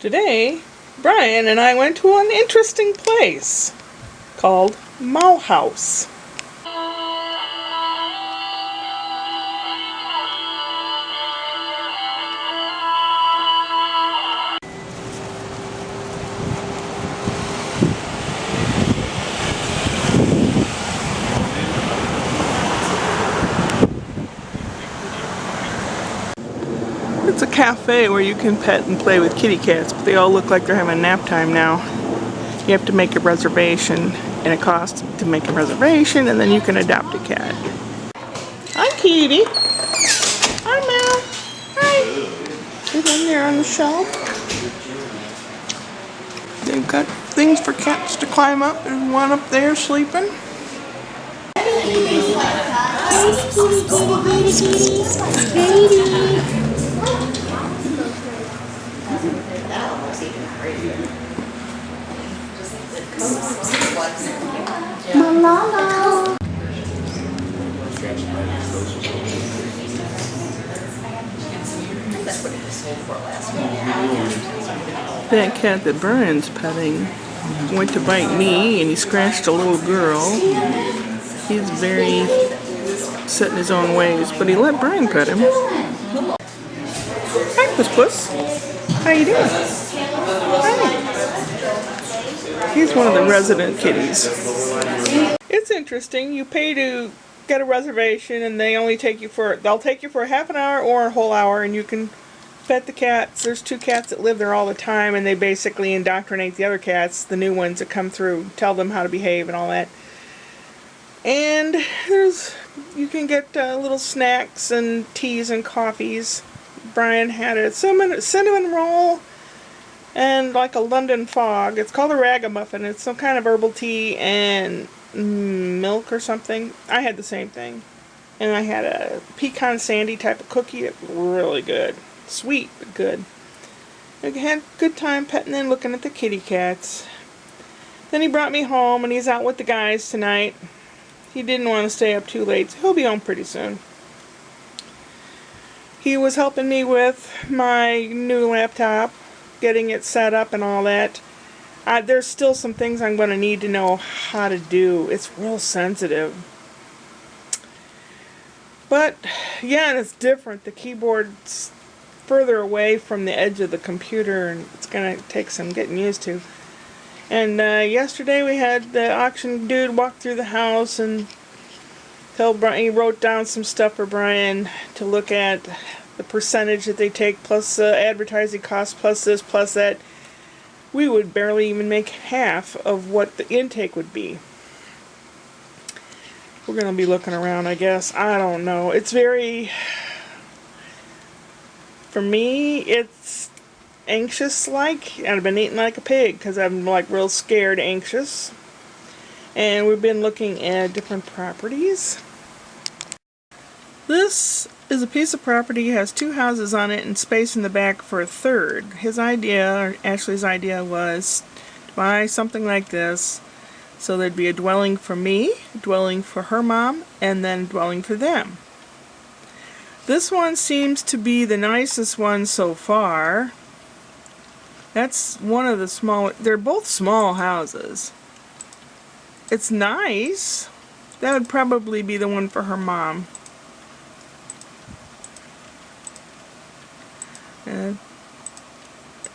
Today, Brian and I went to an interesting place called Mulhouse. It's a cafe where you can pet and play with kitty cats, but they all look like they're having nap time now. You have to make a reservation, and it costs to make a reservation, and then you can adopt a cat. Hi, Kitty. Hi, Mel. Hi. Is in there on the shelf. They've got things for cats to climb up. There's one up there sleeping. Malala. That cat that Brian's petting went to bite me and he scratched a little girl. He's very set in his own ways, but he let Brian pet him. Hi, Puss Puss. How you doing? Hi. He's one of the resident kitties. It's interesting. You pay to get a reservation, and they'll take you for a half an hour or a whole hour, and you can pet the cats. There's 2 cats that live there all the time, and they basically indoctrinate the other cats, the new ones that come through, tell them how to behave and all that. And you can get little snacks and teas and coffees. Brian had a cinnamon roll and like a London fog. It's called a ragamuffin. It's some kind of herbal tea and milk or something. I had the same thing. And I had a pecan sandy type of cookie. It was really good. Sweet, but good. I had a good time petting and looking at the kitty cats. Then he brought me home, and he's out with the guys tonight. He didn't want to stay up too late, so he'll be home pretty soon. He was helping me with my new laptop, getting it set up and all that. There's still some things I'm going to need to know how to do. It's real sensitive. But, yeah, and it's different. The keyboard's further away from the edge of the computer, and it's going to take some getting used to. And yesterday we had the auction dude walk through the house and tell Brian, he wrote down some stuff for Brian to look at, the percentage that they take, plus advertising costs, plus this, plus that. We would barely even make half of what the intake would be. We're going to be looking around, I guess. I don't know. It's very... For me, it's anxious-like. I've been eating like a pig because I'm like real scared, anxious. And we've been looking at different properties. This is a piece of property, has 2 houses on it and space in the back for a third. His idea, or Ashley's idea, was to buy something like this so there'd be a dwelling for me, a dwelling for her mom, and then a dwelling for them. This one seems to be the nicest one so far. That's one of the smaller, they're both small houses. It's nice. That would probably be the one for her mom.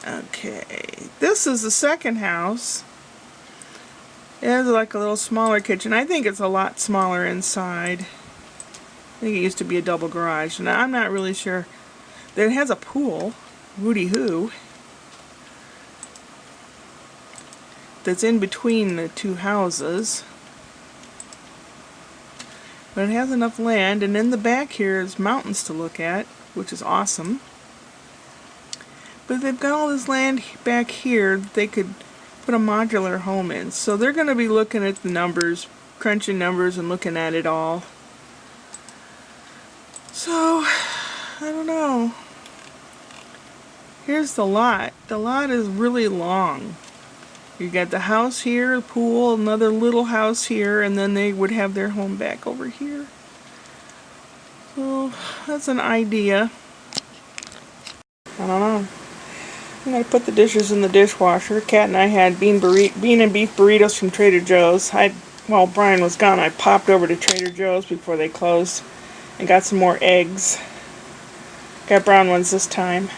Okay, this is the second house. It has like a little smaller kitchen. I think it's a lot smaller inside. I think it used to be a double garage, and I'm not really sure. It has a pool, Woody Hoo, that's in between the 2 houses. But it has enough land, and in the back here is mountains to look at, which is awesome. But they've got all this land back here that they could put a modular home in. So they're going to be looking at the numbers, crunching numbers and looking at it all. So, I don't know. Here's the lot. The lot is really long. You got the house here, a pool, another little house here, and then they would have their home back over here. So, that's an idea. I don't know. I'm going to put the dishes in the dishwasher. Kat and I had bean and beef burritos from Trader Joe's. While Brian was gone, I popped over to Trader Joe's before they closed and got some more eggs. Got brown ones this time.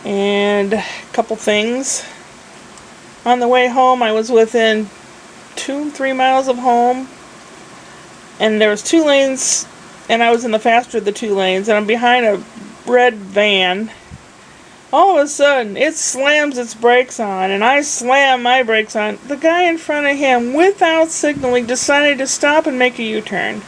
And a couple things. On the way home, I was within 2-3 miles of home. And there was 2 lanes, and I was in the faster of the 2 lanes, and I'm behind a red van. All of a sudden, it slams its brakes on, and I slam my brakes on. The guy in front of him, without signaling, decided to stop and make a U-turn.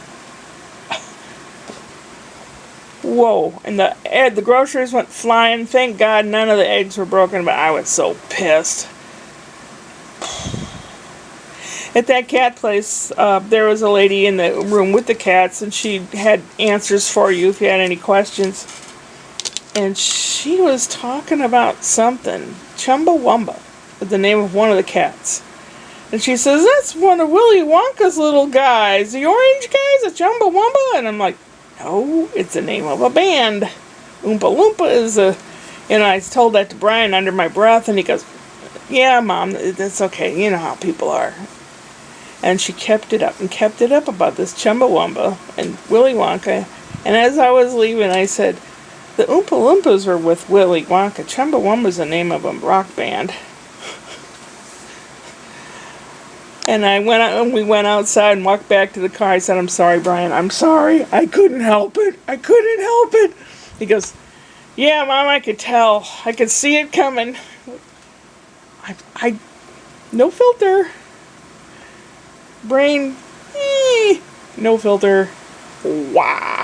Whoa. And the groceries went flying. Thank God none of the eggs were broken, but I was so pissed. At that cat place, there was a lady in the room with the cats, and she had answers for you if you had any questions. And she was talking about something. Chumbawamba was the name of one of the cats. And she says, that's one of Willy Wonka's little guys. The orange guy's a Chumbawamba? And I'm like, no, it's the name of a band. Oompa Loompa is a... And I told that to Brian under my breath, and he goes, yeah, Mom, that's okay. You know how people are. And she kept it up and kept it up about this Chumbawamba and Willy Wonka. And as I was leaving, I said, the Oompa Loompas are with Willy Wonka. Chumbawamba's the name of a rock band. And we went outside and walked back to the car. I said, I'm sorry, Brian. I'm sorry. I couldn't help it. I couldn't help it. He goes, yeah, Mom, I could tell. I could see it coming. No filter. Brain, no filter. Wah.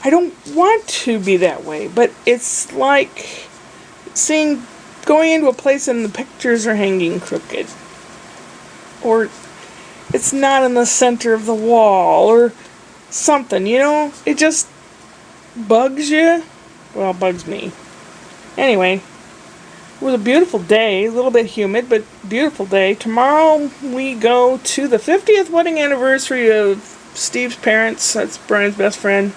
I don't want to be that way, but it's like going into a place and the pictures are hanging crooked. Or it's not in the center of the wall, or something, it just bugs you. Well, bugs me. Anyway, it was a beautiful day, a little bit humid, but beautiful day. Tomorrow we go to the 50th wedding anniversary of Steve's parents. That's Brian's best friend.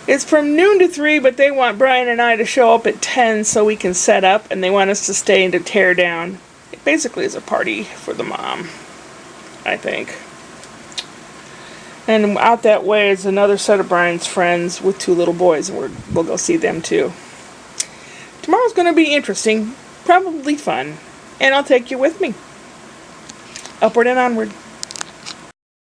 It's from noon to 3, but they want Brian and I to show up at 10 so we can set up, and they want us to stay and to tear down. It basically is a party for the mom, I think. And out that way is another set of Brian's friends with 2 little boys, and we'll go see them too. Tomorrow's going to be interesting, probably fun, and I'll take you with me. Upward and onward.